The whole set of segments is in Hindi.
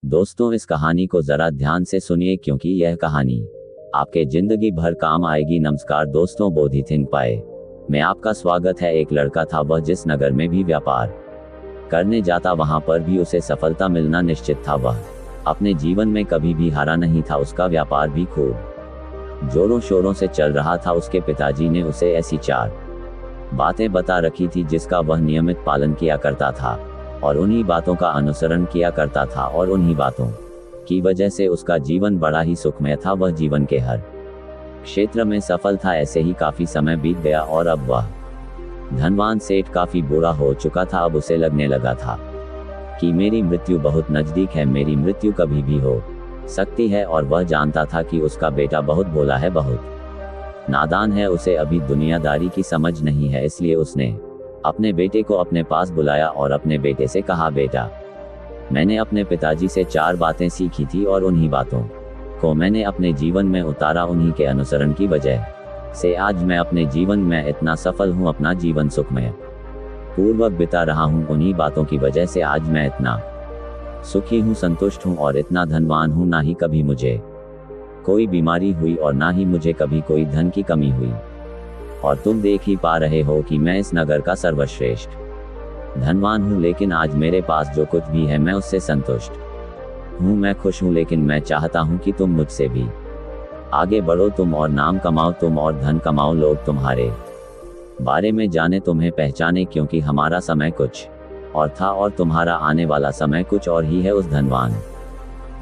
दोस्तों, इस कहानी को जरा ध्यान से सुनिए क्योंकि यह कहानी आपके जिंदगी भर काम आएगी। नमस्कार दोस्तों, बोधि थिंक पाए में आपका स्वागत है। एक लड़का था, वह जिस नगर में भी व्यापार करने जाता वहां पर भी उसे सफलता मिलना निश्चित था। वह अपने जीवन में कभी भी हारा नहीं था। उसका व्यापार भी खूब जोरों शोरों से चल रहा था। उसके पिताजी ने उसे ऐसी 4 बातें बता रखी थी जिसका वह नियमित पालन किया करता था और उन्हीं बातों का अनुसरण किया करता था और उन्हीं बातों की वजह से उसका जीवन बड़ा ही सुखमय था। वह जीवन के हर क्षेत्र में सफल था। ऐसे ही काफी समय बीत गया और अब वह धनवान सेठ काफी बुरा हो चुका था। अब उसे लगने लगा था कि मेरी मृत्यु बहुत नजदीक है, मेरी मृत्यु कभी भी हो सकती है। और वह जानता था कि उसका बेटा बहुत भोला है, बहुत नादान है, उसे अभी दुनियादारी की समझ नहीं है। इसलिए उसने अपने बेटे को अपने पास बुलाया और अपने बेटे से कहा, बेटा, मैंने अपने पिताजी से 4 बातें सीखी थी और उन्हीं बातों को मैंने अपने जीवन में उतारा। उन्हीं के अनुसरण की वजह से आज मैं अपने जीवन में इतना सफल हूँ, अपना जीवन सुखमय पूर्वक बिता रहा हूँ। उन्हीं बातों की वजह से आज मैं इतना सुखी हूँ, संतुष्ट हूँ और इतना धनवान हूँ। ना ही कभी मुझे कोई बीमारी हुई और ना ही मुझे कभी कोई धन की कमी हुई। और तुम देख ही पा रहे हो कि मैं इस नगर का सर्वश्रेष्ठ धनवान हूँ। लेकिन आज मेरे पास जो कुछ भी है मैं उससे संतुष्ट हूँ, मैं खुश हूँ। लेकिन मैं चाहता हूँ कि तुम मुझसे भी आगे बढ़ो, तुम और नाम कमाओ, तुम और धन कमाओ, लोग तुम्हारे बारे में जाने, तुम्हें पहचाने, क्योंकि हमारा समय कुछ और था और तुम्हारा आने वाला समय कुछ और ही है। उस धनवान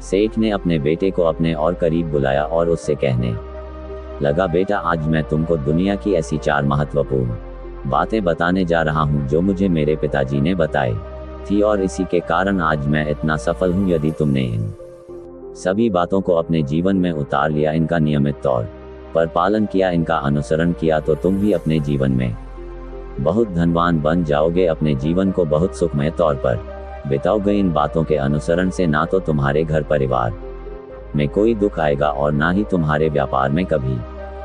सेठ ने अपने बेटे को अपने और करीब बुलाया और उससे कहने लगा, बेटा, आज मैं तुमको दुनिया की ऐसी 4 महत्वपूर्ण बातें बताने जा रहा हूँ जो मुझे मेरे पिताजी ने बताई थी और इसी के कारण आज मैं इतना सफल हूँ। यदि तुमने इन सभी बातों को अपने जीवन में उतार लिया, इनका नियमित तौर पर पालन किया, इनका अनुसरण किया, तो तुम भी अपने जीवन में बहुत धनवान बन जाओगे, अपने जीवन को बहुत सुखमय तौर पर बिताओगे। इन बातों के अनुसरण से ना तो तुम्हारे घर परिवार में कोई दुख आएगा और ना ही तुम्हारे व्यापार में कभी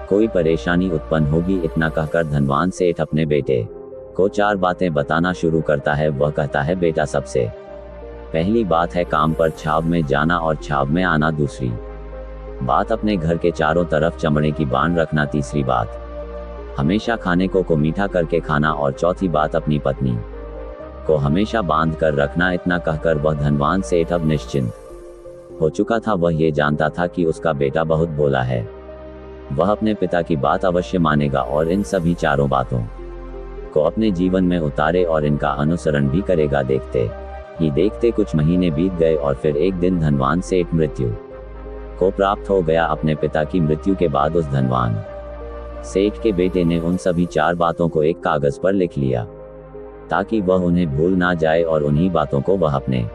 कोई परेशानी उत्पन्न होगी। इतना कहकर धनवान सेठ अपने बेटे को 4 बातें बताना शुरू करता है। वह कहता है, बेटा, सबसे पहली बात है काम पर छाव में जाना और छाव में आना। दूसरी बात, अपने घर के चारों तरफ चमड़े की बांध रखना। तीसरी बात, हमेशा खाने को मीठा करके खाना। और चौथी बात, अपनी पत्नी को हमेशा बांध कर रखना। इतना कहकर वह धनवान सेठ अब निश्चिंत हो चुका था। वह ये जानता था कि उसका बेटा बहुत भोला है, वह अपने पिता की बात अवश्य मानेगा और इन सभी 4 बातों को अपने जीवन में उतारे और इनका अनुसरण भी करेगा। देखते ही देखते कुछ महीने बीत गए और फिर एक दिन धनवान सेठ मृत्यु को प्राप्त हो गया। अपने पिता की मृत्यु के बाद उस धनवान सेठ के बेटे ने उन सभी 4 बातों को एक कागज पर लिख लिया ताकि वह उन्हें भूल ना जाए और उन्हीं बातों को वह अपने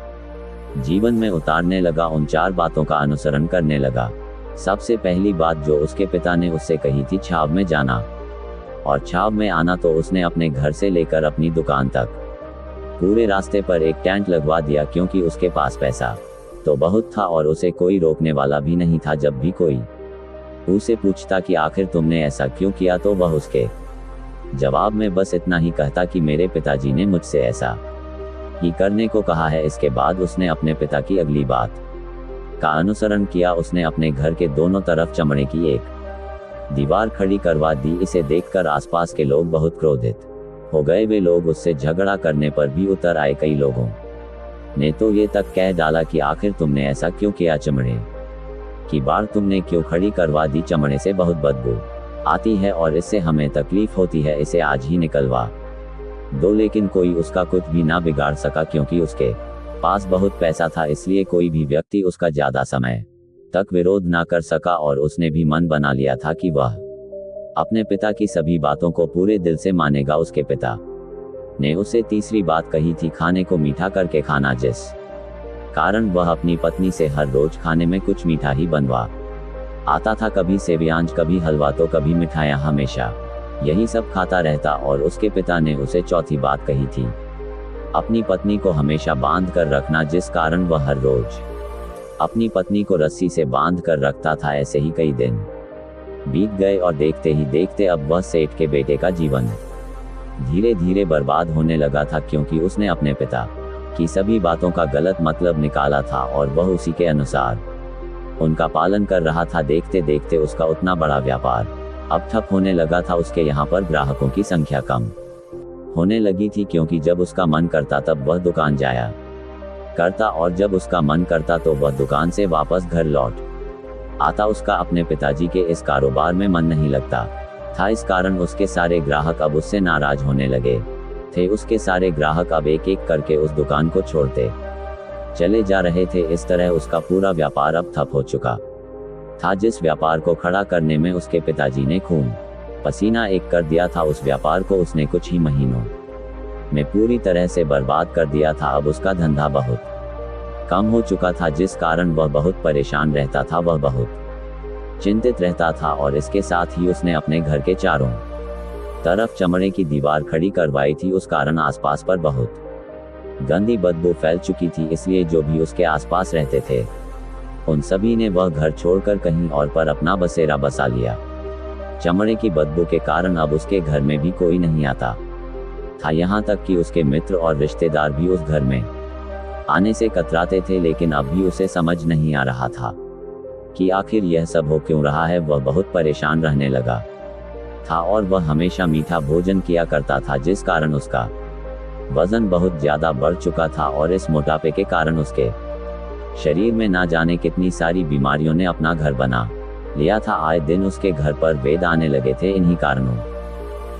जीवन में उतारने लगा, उन 4 बातों का अनुसरण करने लगा। सबसे पहली बात जो उसके पिता ने उससे कही थी, छाव में जाना और छाव में आना, तो उसने अपने घर से लेकर अपनी दुकान तक पूरे रास्ते पर एक टेंट लगवा दिया, क्योंकि उसके पास पैसा तो बहुत था और उसे कोई रोकने वाला भी नहीं था। जब भी कोई उसे पूछता कि आखिर तुमने ऐसा क्यों किया, तो वह उसके जवाब में बस इतना ही कहता कि मेरे पिताजी ने मुझसे ऐसा ही करने को कहा है। इसके बाद उसने अपने पिता की अगली बात का अनुसरण किया। उसने अपने घर के दोनों तरफ चमड़े की एक दीवार खड़ी करवा दी। इसे देखकर आसपास के लोग बहुत क्रोधित हो गए। वे लोग उससे झगड़ा करने पर भी उतर आए। कई लोगों ने तो ये तक कह डाला कि आखिर तुमने ऐसा क्यों किया, चमड़े की बाड़ तुमने क्यों खड़ी करवा दी, चमड़े से बहुत बदबू आती है और इससे हमें तकलीफ होती है, इसे आज ही निकलवा दो। लेकिन कोई उसका कुछ भी ना बिगाड़ सका, क्योंकि उसके पास बहुत पैसा था। इसलिए कोई भी व्यक्ति उसका ज्यादा समय तक विरोध ना कर सका और उसने भी मन बना लिया था कि वह अपने पिता की सभी बातों को पूरे दिल से मानेगा। उसके पिता ने उसे तीसरी बात कही थी, खाने को मीठा करके खाना, जिस कारण वह अपनी पत्नी से हर रोज खाने में कुछ मीठा ही बनवा आता था। कभी सेवयांज, कभी हलवा, तो कभी मिठाइयाँ, हमेशा यही सब खाता रहता। और उसके पिता ने उसे चौथी बात कही थी, अपनी पत्नी को हमेशा बांध कर रखना, जिस कारण वह हर रोज अपनी पत्नी को रस्सी से बांध कर रखता था। ऐसे ही कई दिन बीत गए और देखते ही देखते अब वह सेठ के बेटे का जीवन धीरे धीरे बर्बाद होने लगा था, क्योंकि उसने अपने पिता की सभी बातों का गलत मतलब निकाला था और वह उसी के अनुसार उनका पालन कर रहा था। देखते देखते उसका उतना बड़ा व्यापार अब ठप होने लगा था। उसके यहाँ पर ग्राहकों की संख्या कम होने लगी थी, क्योंकि जब उसका मन करता तब वह दुकान जाया करता और जब उसका मन करता तो वह दुकान से वापस घर लौट आता। उसका अपने पिताजी के इस कारोबार में मन नहीं लगता था। इस कारण उसके सारे ग्राहक अब उससे नाराज होने लगे थे। उसके सारे ग्राहक अब एक एक करके उस दुकान को छोड़ते चले जा रहे थे। इस तरह उसका पूरा व्यापार अब ठप हो चुका था। जिस व्यापार को खड़ा करने में उसके पिताजी ने खून पसीना एक कर दिया था, उस व्यापार को उसने कुछ ही महीनों में पूरी तरह से बर्बाद कर दिया था। अब उसका धंधा बहुत कम हो चुका था, जिस कारण वह बहुत परेशान रहता था। वह बहुत चिंतित रहता था और इसके साथ ही उसने अपने घर के चारों तरफ चमड़े की दीवार खड़ी करवाई थी। उस कारण आसपास पर बहुत गंदी बदबू फैल चुकी थी, इसलिए जो भी उसके आसपास रहते थे उन सभी ने वह घर छोड़कर कहीं और पर अपना बसेरा बसा लिया। चमड़े की बदबू के कारण अब उसके घर में भी कोई नहीं आता था। यहाँ तक कि उसके मित्र और रिश्तेदार भी उस घर में आने से कतराते थे, लेकिन अब भी उसे समझ नहीं आ रहा था कि आखिर यह सब हो क्यों रहा है। वह बहुत परेशान रहने लगा था और वह हमेशा मीठा भोजन किया करता था, जिस कारण उसका वजन बहुत ज्यादा बढ़ चुका था और इस मोटापे के कारण उसके शरीर में ना जाने कितनी सारी बीमारियों ने अपना घर बना लिया था। आए दिन उसके घर पर वेद आने लगे थे। इन्हीं कारणों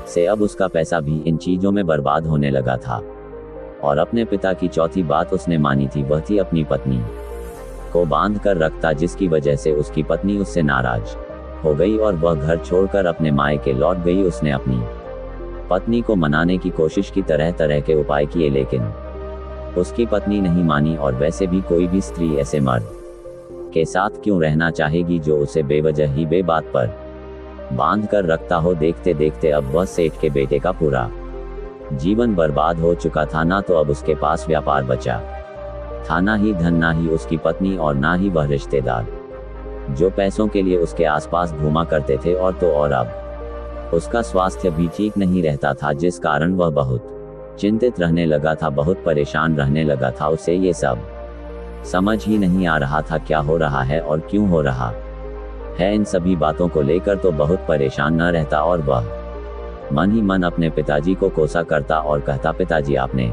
से अब उसका पैसा भी इन चीजों में बर्बाद होने लगा था। और अपने पिता की चौथी बात उसने मानी थी, वह थी अपनी पत्नी को बांध कर रखता, जिसकी वजह से उसकी पत्नी उससे नाराज हो गई और वह घर छोड़कर अपने मायके लौट गई। उसने अपनी पत्नी को मनाने की कोशिश की, तरह तरह के उपाय किए, लेकिन उसकी पत्नी नहीं मानी। और वैसे भी कोई भी स्त्री ऐसे मर्द के साथ क्यों रहना चाहेगी जो उसे बेवजह ही बेबात पर बांध कर रखता हो। देखते देखते अब वह सेठ के बेटे का पूरा जीवन बर्बाद हो चुका था। ना तो अब उसके पास व्यापार बचा था, ना ही धन, ना ही उसकी पत्नी और ना ही वह रिश्तेदार जो पैसों के लिए उसके आसपास घूमा करते थे। और तो और अब उसका स्वास्थ्य भी ठीक नहीं रहता था, जिस कारण वह बहुत चिंतित रहने लगा था, बहुत परेशान रहने लगा था। उसे ये सब समझ ही नहीं आ रहा था क्या हो रहा है और क्यों हो रहा है। इन सभी बातों को लेकर तो बहुत परेशान न रहता और वह मन ही मन अपने पिताजी को कोसा करता और कहता, पिताजी आपने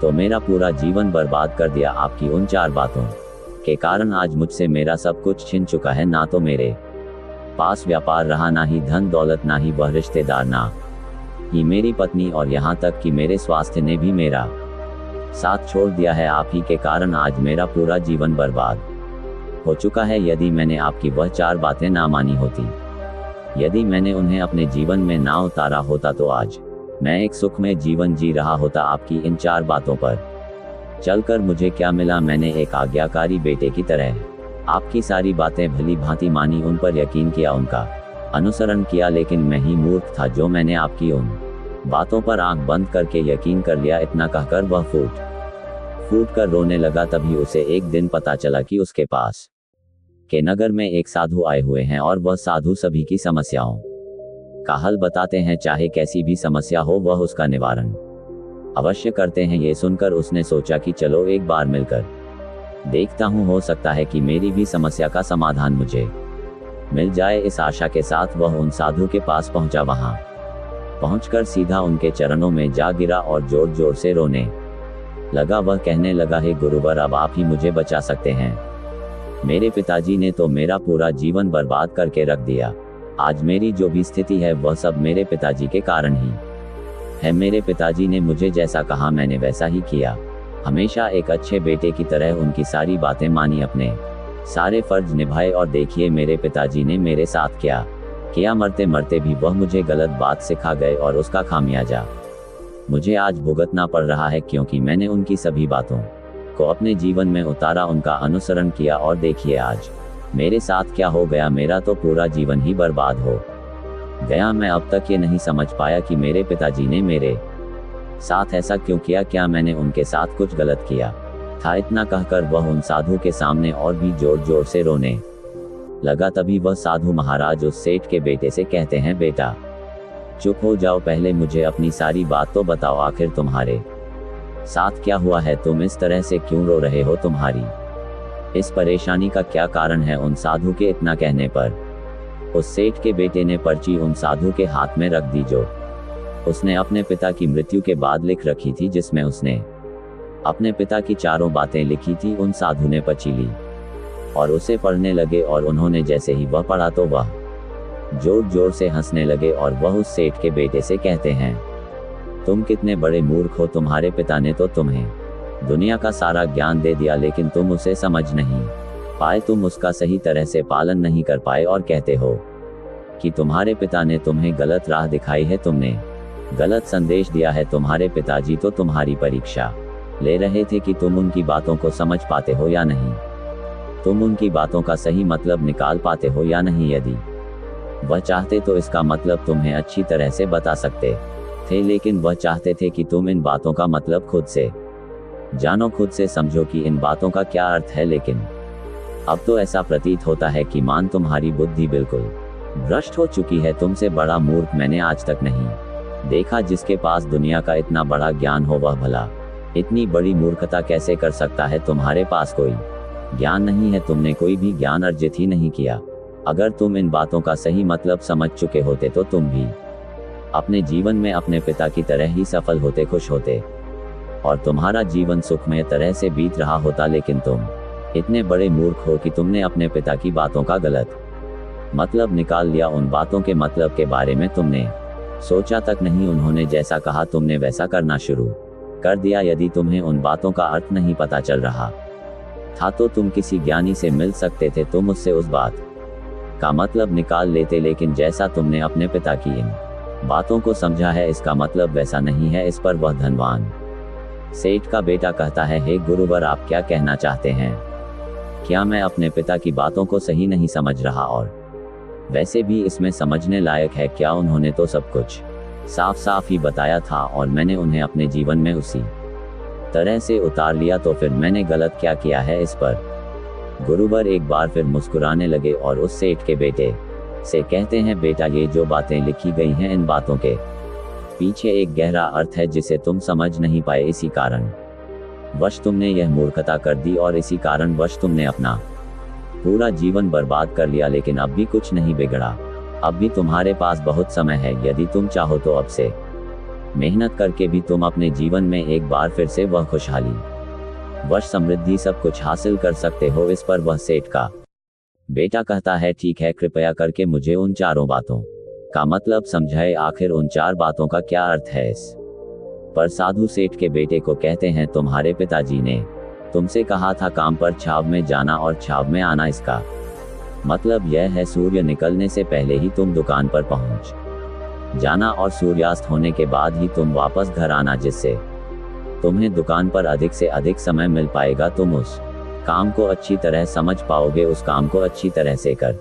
तो मेरा पूरा जीवन बर्बाद कर दिया। आपकी उन 4 बातों के कारण आज मुझसे मेरा सब कुछ छिन चुका है। ना तो मेरे पास व्यापार रहा, ना ही धन दौलत, ना ही वह रिश्तेदार, ना ही मेरी पत्नी, और यहाँ तक कि मेरे स्वास्थ्य ने भी मेरा साथ छोड़ दिया है। आप ही के कारण आज मेरा पूरा जीवन बर्बाद हो चुका है। यदि मैंने आपकी वह 4 बातें ना मानी होती, यदि मैंने उन्हें अपने जीवन में ना उतारा होता, तो आज मैं एक सुखमय जीवन जी रहा होता। आपकी इन 4 बातों पर चलकर मुझे क्या मिला? मैंने एक आज्ञाकारी बेटे की तरह आपकी सारी बातें भली भांति मानी, उन पर यकीन किया, उनका अनुसरण किया, लेकिन मैं ही मूर्ख था जो मैंने आपकी उन बातों पर आंख बंद करके यकीन कर लिया। इतना कहकर वह फूट कर रोने लगा। तभी उसे एक दिन पता चला कि उसके पास के नगर में एक साधु आए हुए हैं और वह साधु सभी की समस्याओं का हल बताते हैं। चाहे कैसी भी समस्या हो, वह उसका निवारण अवश्य करते हैं। ये सुनकर उसने सोचा कि चलो एक बार मिलकर देखता हूँ, हो सकता है कि मेरी भी समस्या का समाधान मुझे मिल जाए। इस आशा के साथ वह उन साधु के पास पहुंचा। वहां पहुंचकर सीधा उनके चरणों में जा गिरा और जोर जोर से रोने लगा। वह कहने लगा, हे गुरुवर, अब आप ही मुझे बचा सकते हैं। मेरे पिताजी ने तो मेरा पूरा जीवन बर्बाद करके रख दिया। आज मेरी जो भी स्थिति है वह सब मेरे पिताजी के कारण ही है। मेरे पिताजी ने मुझे जैसा कहा मैंने वैसा ही किया। हमेशा एक अच्छे बेटे की तरह उनकी सारी बातें मानी, अपने सारे फर्ज निभाए, और देखिए मेरे पिताजी ने मेरे साथ क्या किया। मरते मरते भी वह मुझे गलत बात सिखा गए और उसका खामियाजा मुझे आज भुगतना पड़ रहा है, क्योंकि मैंने उनकी सभी बातों को अपने जीवन में उतारा, उनका अनुसरण किया। और देखिए आज मेरे साथ क्या हो गया। मेरा तो पूरा जीवन ही बर्बाद हो गया। मैं अब तक ये नहीं समझ पाया कि मेरे पिताजी ने मेरे साथ ऐसा क्यों किया। क्या मैंने उनके साथ कुछ गलत किया था? इतना कहकर वह उन साधु के सामने और भी जोर जोर से रोने लगा। तभी वह साधु महाराज उस सेठ के बेटे से कहते हैं, बेटा चुप हो जाओ, पहले मुझे अपनी सारी बात तो बताओ। आखिर तुम्हारे साथ क्या हुआ है, तुम इस तरह से क्यों रो रहे हो, तुम्हारी इस परेशानी का क्या कारण है। उन साधु के इतना कहने पर उस सेठ के बेटे ने पर्ची उन साधु के हाथ में रख दी जो उसने अपने पिता की मृत्यु के बाद लिख रखी थी, जिसमें उसने अपने पिता की चारों बातें लिखी थी। उन साधु ने पर्ची ली और उसे पढ़ने लगे और उन्होंने जैसे ही वह पढ़ा तो वह जोर जोर से हंसने लगे और वह उस सेठ के बेटे से कहते हैं, तुम कितने बड़े मूर्ख हो, तुम्हारे पिता ने तो तुम्हें दुनिया का सारा ज्ञान दे दिया लेकिन तुम उसे समझ नहीं पाए, तुम उसका सही तरह से पालन नहीं कर पाए और कहते हो कि तुम्हारे पिता ने तुम्हें गलत राह दिखाई है, तुमने गलत संदेश दिया है। तुम्हारे पिताजी तो तुम्हारी परीक्षा ले रहे थे कि तुम उनकी बातों को समझ पाते हो या नहीं, तुम उनकी बातों का सही मतलब निकाल पाते हो या नहीं। यदि वह चाहते तो इसका मतलब तुम्हें अच्छी तरह से बता सकते थे, लेकिन वह चाहते थे कि तुम इन बातों का मतलब खुद से जानो, खुद से समझो कि इन बातों का क्या अर्थ है। लेकिन अब तो ऐसा प्रतीत होता है कि मान तुम्हारी बुद्धि बिल्कुल भ्रष्ट हो चुकी है। तुमसे बड़ा मूर्ख मैंने आज तक नहीं देखा। जिसके पास दुनिया का इतना बड़ा ज्ञान हो वह भला इतनी बड़ी मूर्खता कैसे कर सकता है। तुम्हारे पास कोई ज्ञान नहीं है, तुमने कोई भी ज्ञान अर्जित ही नहीं किया। अगर तुम इन बातों का सही मतलब समझ चुके होते तो तुम भी अपने जीवन में अपने पिता की तरह ही सफल होते, खुश होते और तुम्हारा जीवन सुखमय तरह से बीत रहा होता। लेकिन तुम इतने बड़े मूर्ख हो कि तुमने अपने पिता की बातों का गलत मतलब निकाल लिया। उन बातों के मतलब के बारे में तुमने सोचा तक नहीं, उन्होंने जैसा कहा तुमने वैसा करना शुरू कर दिया। यदि तुम्हें उन बातों का अर्थ नहीं पता चल रहा था तो तुम किसी ज्ञानी से मिल सकते थे, तुम उससे उस बात का मतलब निकाल लेते। लेकिन जैसा तुमने अपने पिता की इन बातों को समझा है, इसका मतलब वैसा नहीं है। इस पर वह धनवान सेठ का बेटा कहता है, हे गुरुवर, आप क्या कहना चाहते हैं? क्या मैं अपने पिता की बातों को सही नहीं समझ रहा? और वैसे भी इसमें समझने लायक है क्या? उन्होंने तो सब कुछ साफ साफ ही बताया था और मैंने उन्हें अपने जीवन में उसी तरह से उतार लिया, तो फिर मैंने गलत क्या किया है? इस पर गुरुवर एक बार फिर मुस्कुराने लगे और उस सेठ के बेटे से कहते हैं, बेटा, ये जो बातें लिखी गई हैं, इन बातों के पीछे एक गहरा अर्थ है जिसे तुम समझ नहीं पाए। इसी कारण वश तुमने यह मूर्खता कर दी और इसी कारण वश तुमने अपना पूरा जीवन बर्बाद कर लिया। लेकिन अब भी कुछ नहीं बिगड़ा, अब भी तुम्हारे पास बहुत समय है। यदि तुम चाहो तो अब से मेहनत करके भी तुम अपने जीवन में एक बार फिर से वह खुशहाली, वश, समृद्धि, सब कुछ हासिल कर सकते हो। इस पर वह सेठ का बेटा कहता है, ठीक है, कृपया करके मुझे उन चारों बातों का मतलब समझाए। आखिर उन चार बातों का क्या अर्थ है? इस पर साधु सेठ के बेटे को कहते हैं, तुम्हारे पिताजी ने तुमसे कहा था काम पर छाव में जाना और छाव में आना। इसका मतलब यह है सूर्य निकलने से पहले ही तुम दुकान पर पहुंच जाना और सूर्यास्त होने के बाद ही तुम वापस घर आना, जिससे तुम्हें दुकान पर अधिक से अधिक समय मिल पाएगा। तुम उस काम को अच्छी तरह समझ पाओगे, उस काम को अच्छी तरह से कर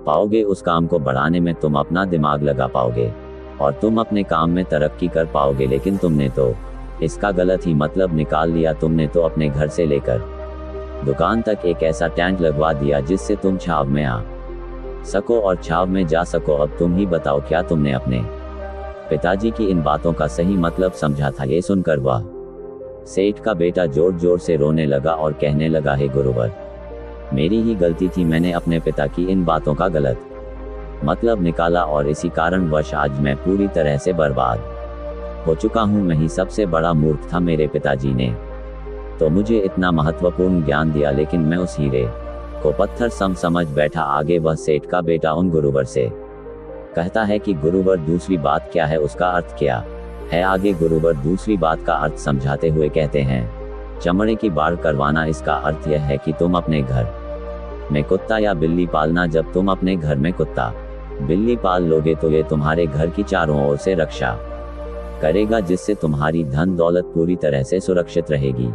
पाओगे, उस काम को बढ़ाने में तुम अपना दिमाग लगा पाओगे और तुम अपने काम में तरक्की कर पाओगे। लेकिन तुमने तो इसका गलत ही मतलब निकाल लिया। तुमने तो अपने घर से लेकर दुकान तक एक ऐसा टेंट लगवा दिया जिससे तुम छाव में आ सको और छाव में जा सको। अब तुम ही बताओ, क्या तुमने अपने पिताजी की इन बातों का सही मतलब समझा था? ये सुनकर वह सेठ का बेटा जोर जोर से रोने लगा और कहने लगा, हे गुरुवर, मेरी ही गलती थी, मैंने अपने पिता की इन बातों का गलत मतलब निकाला और इसी कारणवश आज मैं पूरी तरह से बर्बाद हो चुका हूँ। मैं ही सबसे बड़ा मूर्ख था। मेरे पिताजी ने तो मुझे इतना महत्वपूर्ण ज्ञान दिया, लेकिन मैं उस हीरे को पत्थर समझ बैठा। आगे वह सेठ का बेटा उन गुरुवर से कहता है कि गुरुवर, दूसरी बात क्या है, उसका अर्थ क्या है? आगे गुरुवर दूसरी बात का अर्थ समझाते हुए कहते हैं, चमड़े की बाढ़ करवाना। इसका अर्थ यह है कि तुम अपने घर में कुत्ता या बिल्ली पालना। जब तुम अपने घर में कुत्ता बिल्ली पाल लोगे तो ये तुम्हारे घर की चारों ओर से रक्षा करेगा, जिससे तुम्हारी धन दौलत पूरी तरह से सुरक्षित रहेगी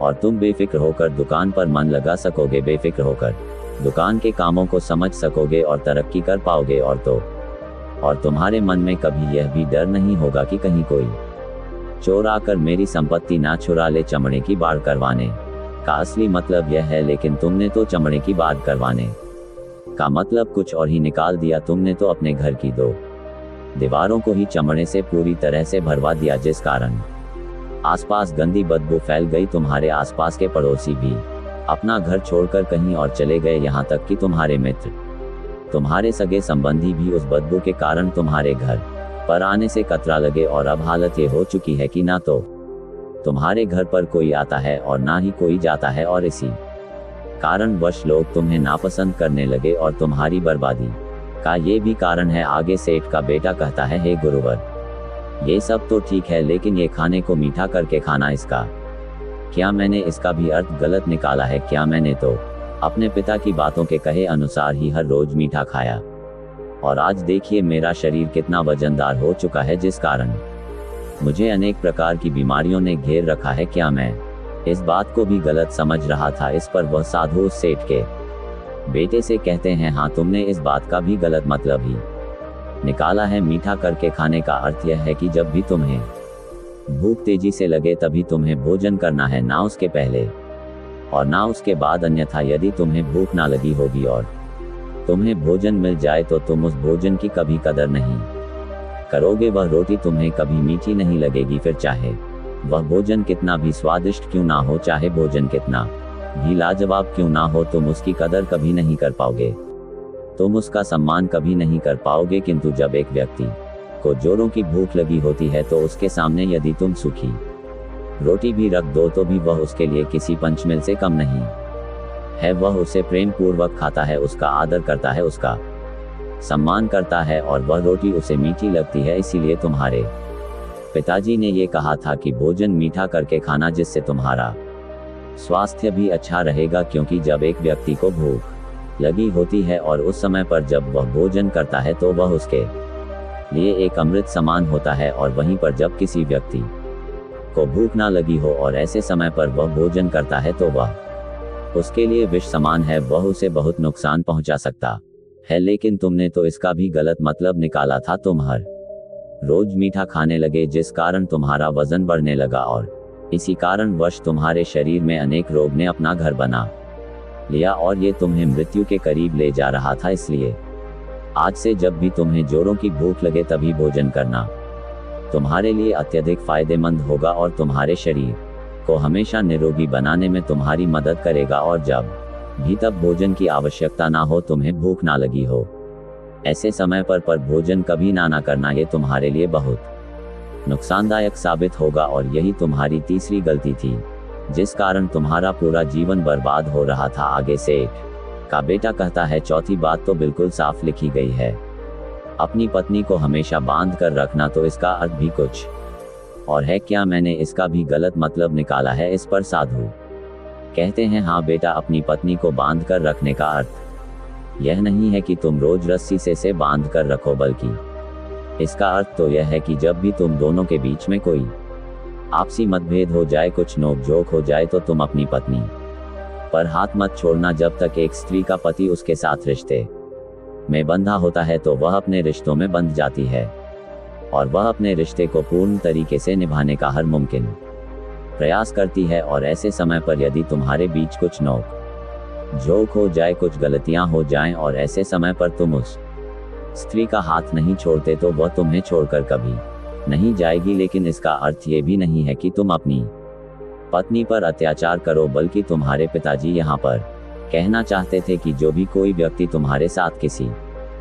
और तुम बेफिक्र होकर दुकान पर मन लगा सकोगे, बेफिक्र होकर दुकान के कामों को समझ सकोगे और तरक्की कर पाओगे। और तुम्हारे मन में कभी यह भी डर नहीं होगा कि कहीं कोई चोर आकर मेरी संपत्ति ना चुरा ले। चमड़े की बाढ़ करवाने का असली मतलब यह है, लेकिन तुमने तो चमड़े की बाढ़ करवाने का मतलब कुछ और ही निकाल दिया। तुमने तो अपने घर की दो दीवारों को ही चमड़े से पूरी तरह से भरवा दिया, जिस कारण आसपास गंदी बदबू फैल गई। तुम्हारे आसपास के पड़ोसी भी अपना घर छोड़कर कहीं और चले गए, यहाँ तक कि तुम्हारे मित्र, तुम्हारे सगे संबंधी भी उस बदबू के कारण तुम्हारे घर पर आने से कतरा लगे। और अब हालत ये हो चुकी है कि ना तो तुम्हारे घर पर कोई आता है और ना ही कोई जाता है, और इसी कारणवश लोग तुम्हें नापसंद करने लगे और तुम्हारी बर्बादी का ये भी कारण है। आगे सेठ का बेटा कहता है, हे गुरुवर, ये सब तो ठीक है, लेकिन ये खाने को मीठा करके खाना, इसका क्या मैंने इसका भी अर्थ गलत निकाला है? क्या मैंने तो अपने पिता की बातों के कहे अनुसार ही हर रोज मीठा खाया, और आज देखिए मेरा शरीर कितना वजनदार हो चुका है, जिस कारण मुझे अनेक प्रकार की बीमारियों ने घेर रखा है। क्या मैं इस बात को भी गलत समझ रहा था? इस पर वह साधु उस सेठ के बेटे से कहते हैं, हाँ, तुमने इस बात का भी गलत मतलब ही निकाला है। मीठा करके खाने का अर्थ यह है कि जब भी तुम्हें भूख तेजी से लगे तभी तुम्हें भोजन करना है, ना उसके पहले और ना उसके बाद। अन्यथा यदि तुम्हें भूख ना लगी होगी और तुम्हें भोजन मिल जाए तो तुम उस भोजन की कभी कदर नहीं करोगे। वह रोटी तुम्हें कभी मीठी नहीं लगेगी, फिर चाहे वह भोजन कितना भी स्वादिष्ट क्यों ना हो, चाहे भोजन कितना भी लाजवाब क्यों ना हो, तुम उसकी कदर कभी नहीं कर पाओगे, तुम उसका सम्मान कभी नहीं कर पाओगे। किंतु जब एक व्यक्ति को जोरों की भूख लगी होती है तो उसके सामने यदि तुम सूखी रोटी भी रख दो तो भी वह उसके लिए किसी पंचमेल से कम नहीं है। वह उसे प्रेम पूर्वक खाता है, उसका आदर करता है, उसका सम्मान करता है, और वह रोटी उसे मीठी लगती है। इसीलिए तुम्हारे पिताजी ने ये कहा था कि भोजन मीठा करके खाना, जिससे तुम्हारा स्वास्थ्य भी अच्छा रहेगा। क्योंकि जब एक व्यक्ति को भूख लगी होती है और उस समय पर जब वह भोजन करता है तो वह उसके लिए एक अमृत समान होता है, और वहीं पर जब किसी व्यक्ति को भूख ना लगी हो और ऐसे समय पर वह भोजन करता है तो वह उसके लिए विष समान है, वह उसे बहुत नुकसान पहुंचा सकता है। लेकिन तुमने तो इसका भी गलत मतलब निकाला था। तुम हर रोज मीठा खाने लगे, जिस कारण तुम्हारा वजन बढ़ने लगा, और इसी कारणवश तुम्हारे शरीर में अनेक रोग ने अपना घर बना लिया और ये तुम्हें मृत्यु के करीब ले जा रहा था। इसलिए आज से जब भी तुम्हें जोरों की भूख लगे तभी भोजन करना तुम्हारे लिए अत्यधिक फायदेमंद होगा और तुम्हारे शरीर को हमेशा निरोगी बनाने में तुम्हारी मदद करेगा। और जब भी तब भोजन की आवश्यकता ना हो, तुम्हें भूख ना लगी हो, ऐसे समय पर भोजन कभी ना करना, ये तुम्हारे लिए बहुत नुकसानदायक साबित होगा। और यही तुम्हारी तीसरी गलती थी, जिस कारण तुम्हारा पूरा जीवन बर्बाद हो रहा था। आगे सेठ का बेटा कहता है, चौथी बात तो बिल्कुल साफ लिखी गई है, अपनी पत्नी को हमेशा बांध कर रखना। तो इसका अर्थ भी कुछ और है। क्या मैंने इसका भी गलत मतलब निकाला है? इस पर साधु कहते हैं, हाँ बेटा, अपनी पत्नी को बांध कर रखने का अर्थ यह नहीं है कि तुम रोज रस्सी से बांध कर रखो, बल्कि इसका अर्थ तो यह है कि जब भी तुम दोनों के बीच में कोई आपसी मतभेद हो जाए, कुछ नोकझोंक हो जाए, तो तुम अपनी पत्नी पर हाथ मत छोड़ना। जब तक एक स्त्री का पति उसके साथ रिश्ते में बंधा होता है तो वह अपने रिश्तों में बंध जाती है, और वह अपने रिश्ते को पूर्ण तरीके से निभाने का हर मुमकिन प्रयास करती है। और ऐसे समय पर यदि तुम्हारे बीच कुछ नोक झोंक हो जाए, कुछ गलतियां हो जाएं, और ऐसे समय पर तुम उस स्त्री का हाथ नहीं छोड़ते तो वह तुम्हें छोड़कर कभी नहीं जाएगी। लेकिन इसका अर्थ ये भी नहीं है कि तुम अपनी पत्नी पर अत्याचार करो, बल्कि तुम्हारे पिताजी यहाँ पर कहना चाहते थे कि जो भी कोई व्यक्ति तुम्हारे साथ किसी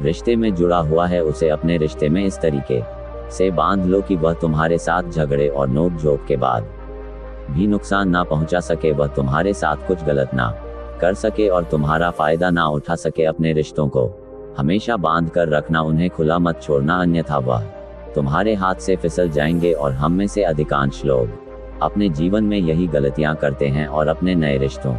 रिश्ते में जुड़ा हुआ है, उसे अपने रिश्ते में इस तरीके से बांध लो कि वह तुम्हारे साथ झगड़े और नोक-झोंक के बाद भी नुकसान ना पहुंचा सके, वह तुम्हारे साथ कुछ गलत ना कर सके और तुम्हारा फायदा ना उठा सके। अपने रिश्तों को हमेशा बांध कर रखना, उन्हें खुला मत छोड़ना, अन्यथा वह तुम्हारे हाथ से फिसल जाएंगे। और हम में से अधिकांश लोग अपने जीवन में यही गलतियां करते हैं और अपने नए रिश्तों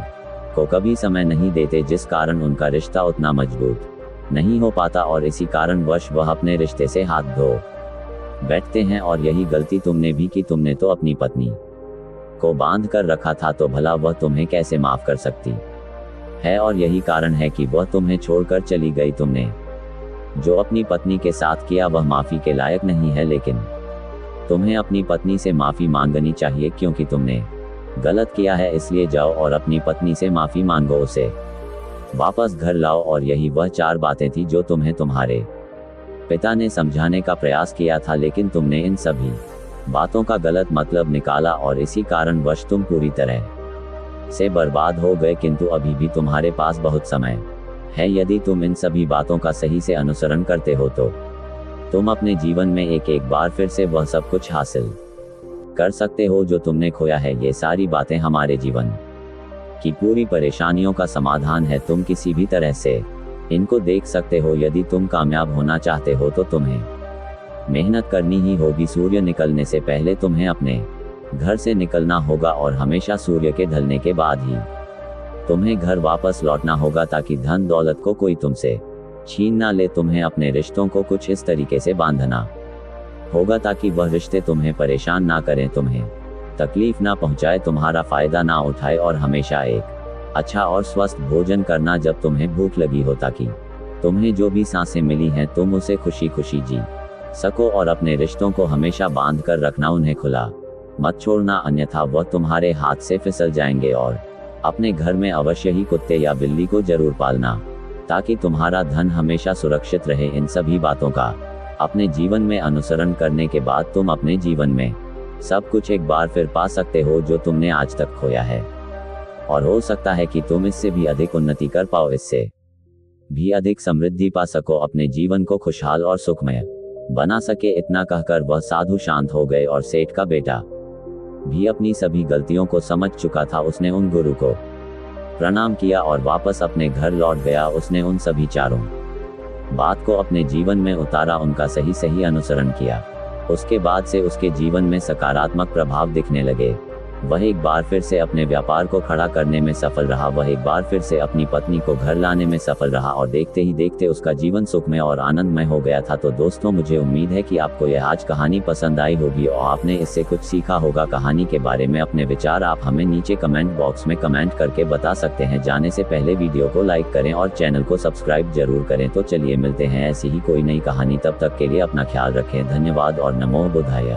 को कभी समय नहीं देते, जिस कारण उनका रिश्ता उतना मजबूत नहीं हो पाता, और इसी कारणवश वह अपने रिश्ते से हाथ धो बैठते हैं। और यही गलती तुमने भी की। तुमने तो अपनी पत्नी को बांध कर रखा था, तो भला वह तुम्हें कैसे माफ कर सकती है? और यही कारण है कि वह तुम्हें छोड़कर चली गई। तुमने जो अपनी पत्नी के साथ किया वह माफी के लायक नहीं है, लेकिन तुम्हें अपनी पत्नी से माफी मांगनी चाहिए, क्योंकि तुमने गलत किया है। इसलिए जाओ और अपनी पत्नी से माफी मांगो, उसे वापस घर लाओ। और यही वह 4 बातें थी जो तुम्हें तुम्हारे पिता ने समझाने का प्रयास किया था, लेकिन तुमने इन सभी बातों का गलत मतलब निकाला और इसी कारणवश तुम पूरी तरह से बर्बाद हो गए, किंतु अभी भी तुम्हारे पास बहुत समय है। यदि तुम इन सभी बातों का सही से अनुसरण करते हो तो तुम अपने जीवन में एक बार फिर से वह सब कुछ हासिल कर सकते हो जो तुमने खोया है। ये सारी बातें हमारे जीवन की पूरी परेशानियों का समाधान है। तुम किसी भी तरह से इनको देख सकते हो। यदि तुम कामयाब होना चाहते हो तो तुम्हें मेहनत करनी ही होगी। सूर्य निकलने से पहले तुम्हें अपने घर से निकलना होगा और हमेशा सूर्य के ढलने के बाद ही तुम्हें घर वापस लौटना होगा, ताकि धन दौलत को कोई तुमसे छीन ना ले। तुम्हें अपने रिश्तों को कुछ इस तरीके से बांधना होगा ताकि वह रिश्ते तुम्हें परेशान ना करें, तुम्हें तकलीफ ना पहुंचाए, तुम्हारा फायदा ना उठाए, और हमेशा एक अच्छा और स्वस्थ भोजन करना जब तुम्हें भूख लगी हो, ताकि तुम्हें जो भी सांसें मिली हैं तुम उसे खुशी खुशी जी सको। और अपने रिश्तों को हमेशा बांध कर रखना, उन्हें खुला मत छोड़ना, अन्यथा वह तुम्हारे हाथ से फिसल जाएंगे। और अपने घर में अवश्य ही कुत्ते या बिल्ली को जरूर पालना, ताकि तुम्हारा धन हमेशा सुरक्षित रहे। इन सभी बातों का अपने जीवन में अनुसरण करने के बाद तुम अपने जीवन में सब कुछ एक बार फिर पा सकते हो जो तुमने आज तक खोया है। और हो सकता है कि तुम इससे भी अधिक उन्नति कर पाओ, इससे भी अधिक समृद्धि पा सको, अपने जीवन को खुशहाल और सुखमय बना सके। इतना कहकर वह साधु शांत हो गए और सेठ का बेटा भी अपनी सभी गलतियों को समझ चुका था। उसने उन गुरु को प्रणाम किया और वापस अपने घर लौट गया। उसने उन सभी चारों बात को अपने जीवन में उतारा, उनका सही सही अनुसरण किया। उसके बाद से उसके जीवन में सकारात्मक प्रभाव दिखने लगे। वह एक बार फिर से अपने व्यापार को खड़ा करने में सफल रहा। वह एक बार फिर से अपनी पत्नी को घर लाने में सफल रहा और देखते ही देखते उसका जीवन सुखमय और आनंदमय हो गया था। तो दोस्तों, मुझे उम्मीद है कि आपको यह आज कहानी पसंद आई होगी और आपने इससे कुछ सीखा होगा। कहानी के बारे में अपने विचार आप हमें नीचे कमेंट बॉक्स में कमेंट करके बता सकते हैं। जाने से पहले वीडियो को लाइक करें और चैनल को सब्सक्राइब जरूर करें। तो चलिए मिलते हैं ऐसी ही कोई नई कहानी, तब तक के लिए अपना ख्याल रखें। धन्यवाद और नमो बुद्धाय।